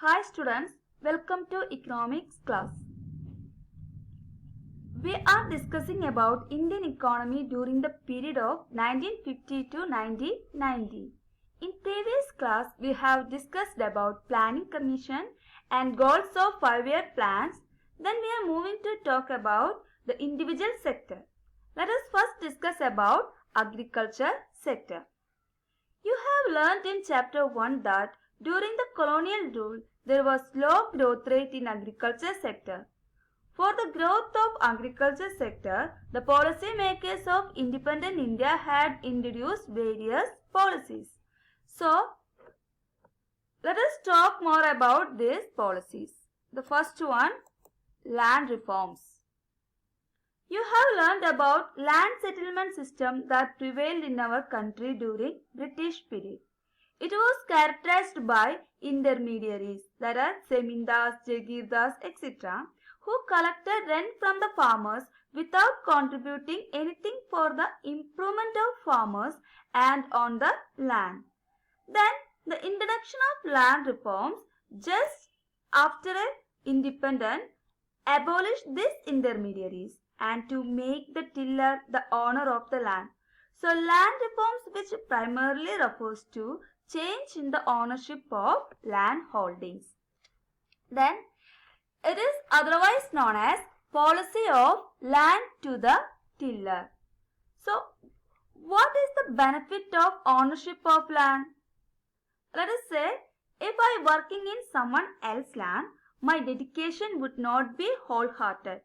Hi students, welcome to economics class. We are discussing about Indian economy during the period of 1950 to 1990. In previous class, we have discussed about planning commission and goals of 5-year plans. Then we are moving to talk about the individual sector. Let us first discuss about agriculture sector. You have learnt in chapter 1 that during the colonial rule, there was low growth rate in agriculture sector. For the growth of agriculture sector, the policy makers of independent India had introduced various policies. So, let us talk more about these policies. The first one, land reforms. You have learned about land settlement system that prevailed in our country during British period. It was characterized by intermediaries, that are Zemindars, Jagirdars, etc., who collected rent from the farmers without contributing anything for the improvement of farmers and on the land. Then the introduction of land reforms just after independence abolished these intermediaries and to make the tiller the owner of the land. So land reforms, which primarily refers to change in the ownership of land holdings. Then it is otherwise known as policy of land to the tiller. So what is the benefit of ownership of land? Let us say if I working in someone else's land, my dedication would not be wholehearted.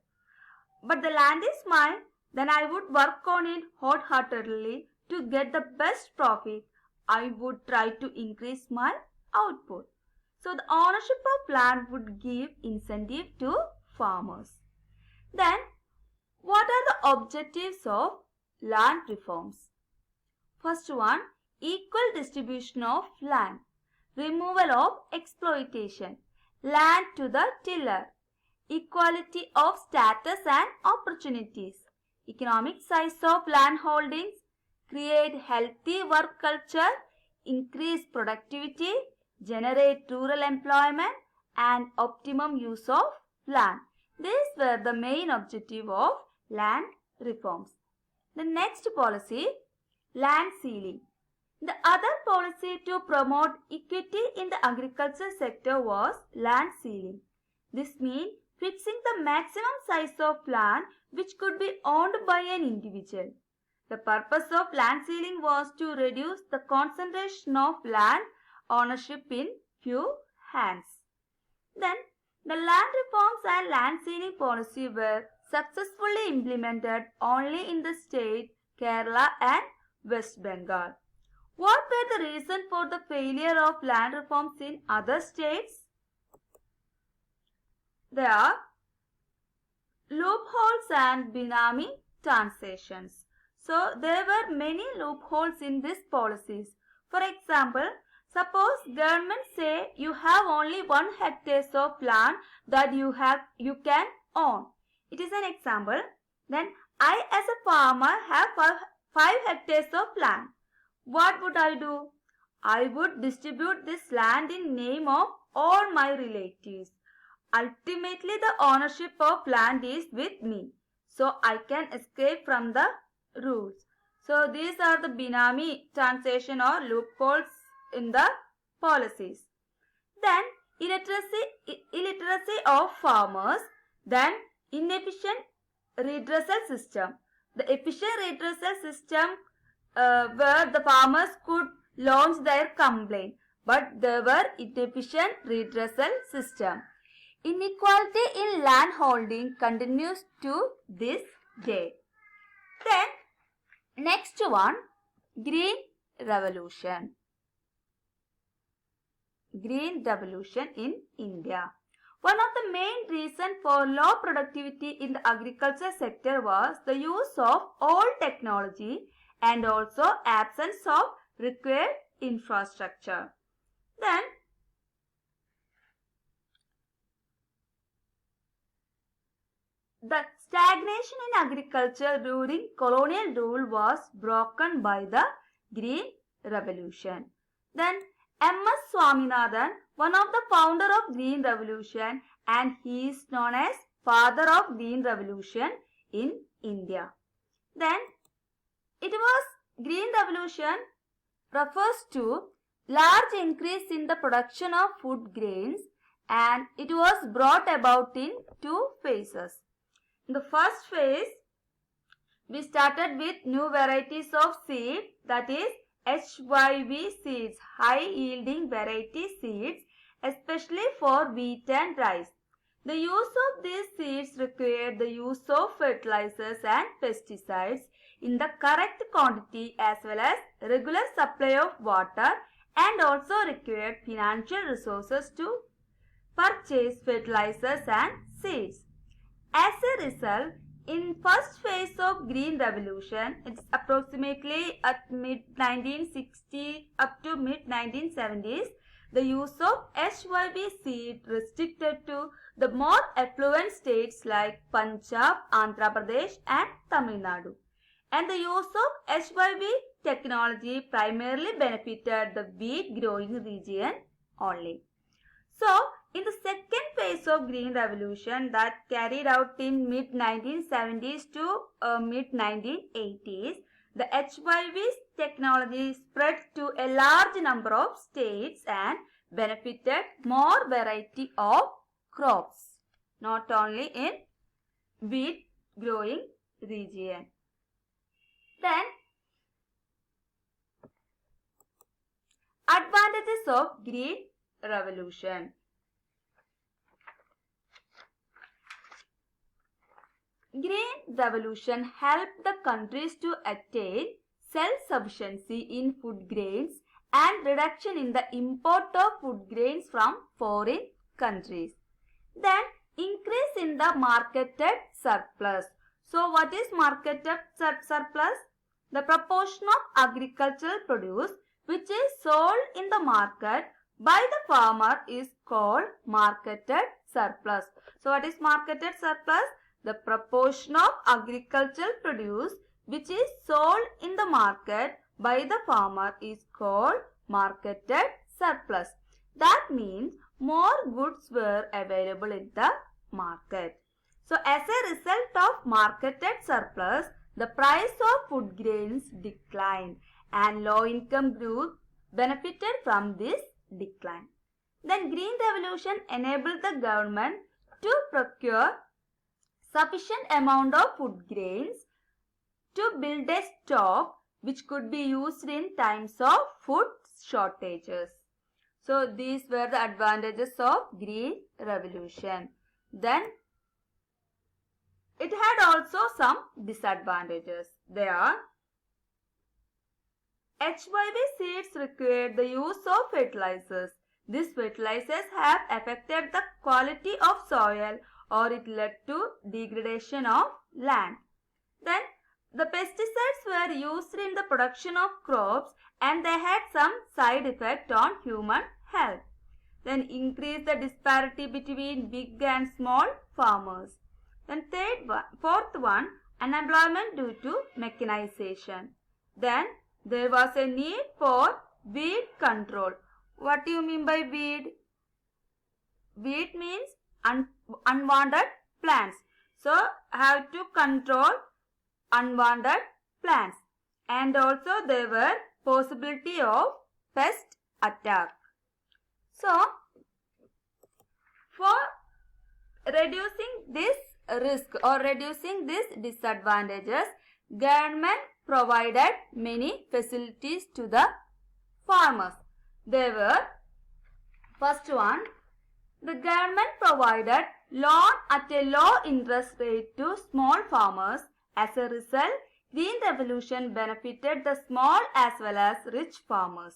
But the land is mine, then I would work on it wholeheartedly to get the best profit. I would try to increase my output. So the ownership of land would give incentive to farmers. Then what are the objectives of land reforms? First one, equal distribution of land, removal of exploitation, land to the tiller, equality of status and opportunities, economic size of land holdings, create healthy work culture, increase productivity, generate rural employment and optimum use of land. These were the main objective of land reforms. The next policy, land ceiling. The other policy to promote equity in the agriculture sector was land ceiling. This means fixing the maximum size of land which could be owned by an individual. The purpose of land ceiling was to reduce the concentration of land ownership in few hands. Then the land reforms and land ceiling policy were successfully implemented only in the state Kerala and West Bengal. What were the reasons for the failure of land reforms in other states? There are loopholes and Benami transactions. So there were many loopholes in these policies. For example, suppose government say you have only 1 hectare of land that you can own. It is an example. Then I as a farmer have 5 hectares of land. What would I do? I would distribute this land in name of all my relatives. Ultimately, the ownership of land is with me. So I can escape from the rules. So these are the Benami transaction or loopholes in the policies. Then illiteracy of farmers. Then inefficient redressal system. The efficient redressal system where the farmers could launch their complaint, but there were inefficient redressal system. Inequality in land holding continues to this day. Then next one, Green Revolution. Green Revolution in India. One of the main reasons for low productivity in the agriculture sector was the use of old technology and also absence of required infrastructure. Then the stagnation in agriculture during colonial rule was broken by the Green Revolution. Then M.S. Swaminathan, one of the founder of Green Revolution, and he is known as father of Green Revolution in India. Then Green Revolution refers to large increase in the production of food grains, and it was brought about in two phases. In the first phase, we started with new varieties of seed, that is HYV seeds, high yielding variety seeds, especially for wheat and rice. The use of these seeds required the use of fertilizers and pesticides in the correct quantity as well as regular supply of water, and also required financial resources to purchase fertilizers and seeds. As a result, in first phase of Green Revolution, it's approximately at mid-1960s up to mid-1970s, the use of HYV seed restricted to the more affluent states like Punjab, Andhra Pradesh and Tamil Nadu. And the use of HYV technology primarily benefited the wheat growing region only. So, in the second phase of Green Revolution that carried out in mid-1970s to mid-1980s, the HYV technology spread to a large number of states and benefited more variety of crops, not only in wheat growing region. Then, advantages of Green Revolution. Green Revolution helped the countries to attain self-sufficiency in food grains and reduction in the import of food grains from foreign countries. Then, increase in the marketed surplus. So, what is marketed surplus? The proportion of agricultural produce which is sold in the market by the farmer is called marketed surplus. So, what is marketed surplus? The proportion of agricultural produce which is sold in the market by the farmer is called marketed surplus. That means more goods were available in the market. So, as a result of marketed surplus, the price of food grains declined and low-income groups benefited from this decline. Then Green Revolution enabled the government to procure sufficient amount of food grains to build a stock which could be used in times of food shortages. So these were the advantages of Green Revolution. Then it had also some disadvantages. They are: HYV seeds required the use of fertilizers. These fertilizers have affected the quality of soil, or it led to degradation of land. Then the pesticides were used in the production of crops and they had some side effect on human health. Then increase the disparity between big and small farmers. Then fourth one, unemployment due to mechanization. Then there was a need for weed control. What do you mean by weed? Weed means unwanted plants. So have to control unwanted plants. And also there were possibility of pest attack. So for reducing this risk or reducing these disadvantages, government provided many facilities to the farmers. They were: first one, the government provided loan at a low interest rate to small farmers. As a result, Green Revolution benefited the small as well as rich farmers.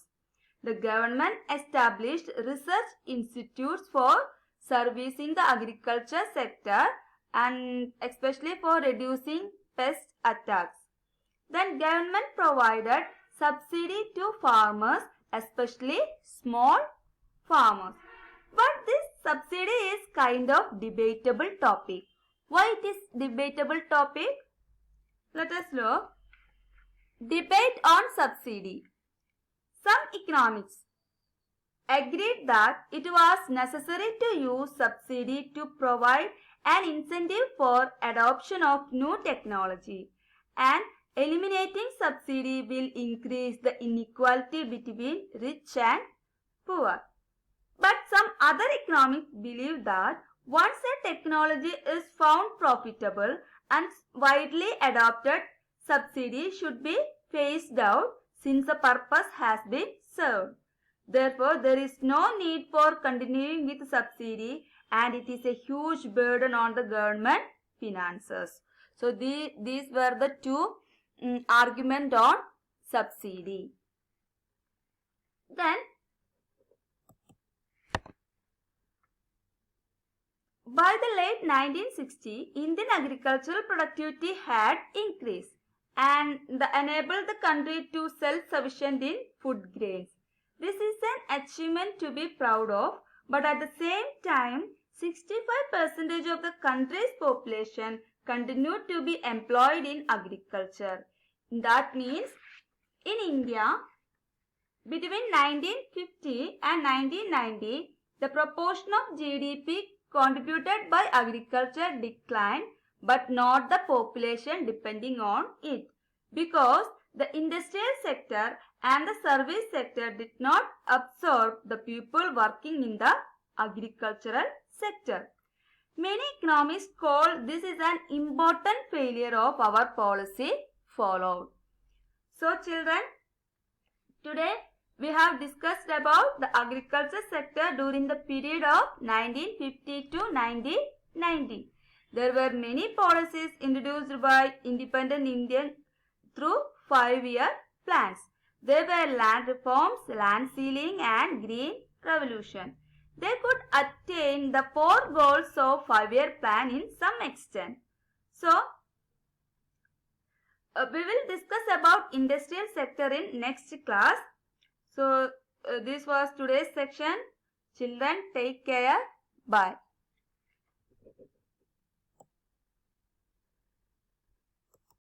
The government established research institutes for servicing the agriculture sector and especially for reducing pest attacks. Then government provided subsidy to farmers, especially small farmers. But this subsidy is kind of debatable topic. Why it is debatable topic? Let us look. Debate on subsidy. Some economists agreed that it was necessary to use subsidy to provide an incentive for adoption of new technology, and eliminating subsidy will increase the inequality between rich and poor. But some other economists believe that once a technology is found profitable and widely adopted, subsidy should be phased out since the purpose has been served. Therefore, there is no need for continuing with subsidy, and it is a huge burden on the government finances. So, these were the two arguments on subsidy. Then, by the late 1960s, Indian agricultural productivity had increased and enabled the country to self-sufficient in food grains. This is an achievement to be proud of, but at the same time, 65% of the country's population continued to be employed in agriculture. That means in India, between 1950 and 1990, the proportion of GDP contributed by agriculture declined, but not the population depending on it, because the industrial sector and the service sector did not absorb the people working in the agricultural sector. Many economists call this is an important failure of our policy followed. So children, today we have discussed about the agriculture sector during the period of 1950 to 1990. There were many policies introduced by independent India through 5-year plans. There were land reforms, land sealing and green revolution. They could attain the 4 goals of 5-year plan in some extent. So, we will discuss about industrial sector in next class. So, this was today's section. Children, take care. Bye.